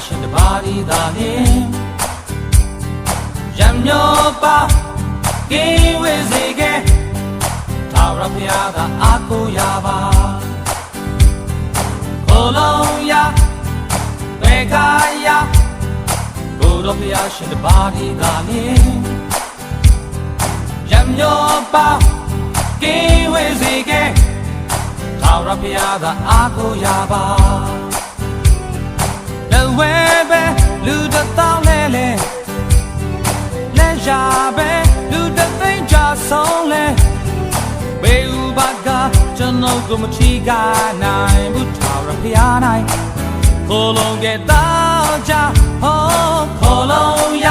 ရှင်တပါးဒီသာလျှင်ရံမျောပါကင်းဝေစေခဲ့ထာဝရဘုရားသာအားကိုးရပါကိုယ်လုံးရဘယ်ကရကိုယ်တော်ဘုရားရှင်တပါးဒီသာလျှင်ရံမျောပါကင်းဝေစေခဲ့ထာဝရဘုရားသာအားကိုးရပါလက်ဝဲပဲလူတစ်သောင်းလဲလဲလက်ရာပဲလူတစ်သိန်းကြဆုံးလဲဘေးဥပါကကျွန်တော်ကိုမချီကားနိုင်ဘူးထာဝရဘုရားနိုင်ခိုးလုံးကဲတောင်းကြဟောခိုးလုံးရ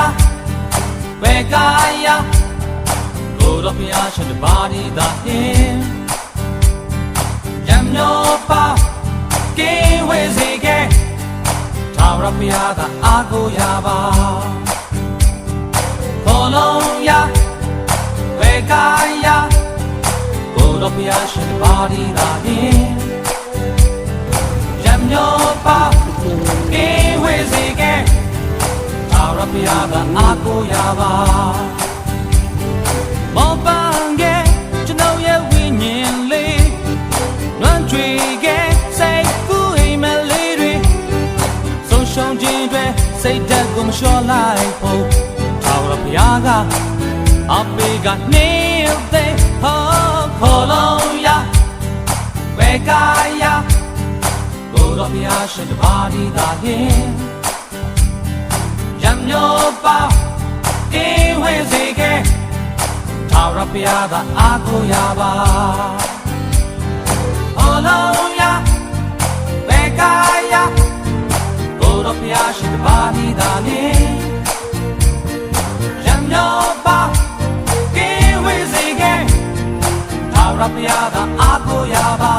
ဘယ်ကရကိုယ်တော်ဘုရားရှင်တပါးဒီသာလျှင်ရံမျောပါကင်းဝေစေခဲ့ထာဝရဘုရားသာအားကိုးရပါခိုးလုံးရဘယ်ကရကိုယ်တော်ဘုရားရှင်တပါးဒီသာလျှင်ရံမျောပါကင်းဝေစေခဲ့ထာဝရဘုရားသာအားကိုးရပါမောပန်းကကျွန်တော်ရဲ့ဝိညာဉ်လေးလွမ်းကြွေခဲ့စိတ်ကူးအိမ်မလေးတွေဆုံးရှုံးခြင်းတွေစိတ်ဓာတ်ကိုမလျှော့လိုက်ဖို့ထာဝရဘုရားကအပေကနေသေးဟောခေါ်လုံးရဘယ်ကရကိုယ်တော်ဘုရားရှင်တပါးဒီသာလျှင်ရံမျောပါကင်းဝေစေခဲ့ထာဝရဘုရားသာအားကိုးရပါခေါ်လုံးရဘယ်ကရကိုယ်တော်ဘုရားရှင်တပါးဒီသာလျှင်ရံမျောပါကင်းဝေစေခဲ့ထာဝရဘုရားသာအားကိုးရပါ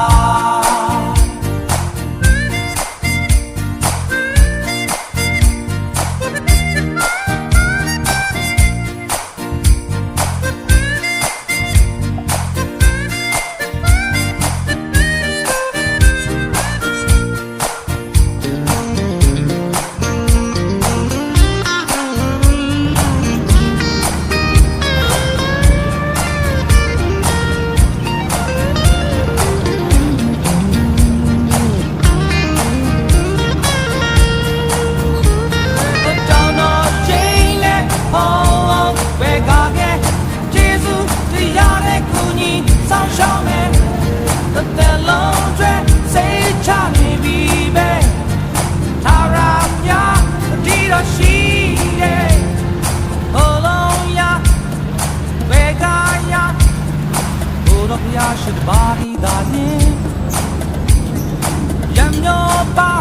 should the body that in Yam yo pa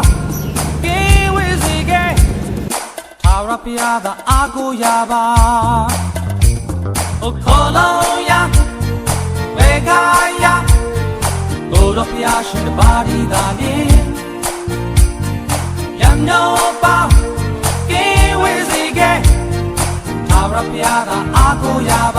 ke with again Tarapia the ago yaba O kolo ya Vega ya Gorapia should the body that in Yam yo pa ke with again Tarapia the ago yaba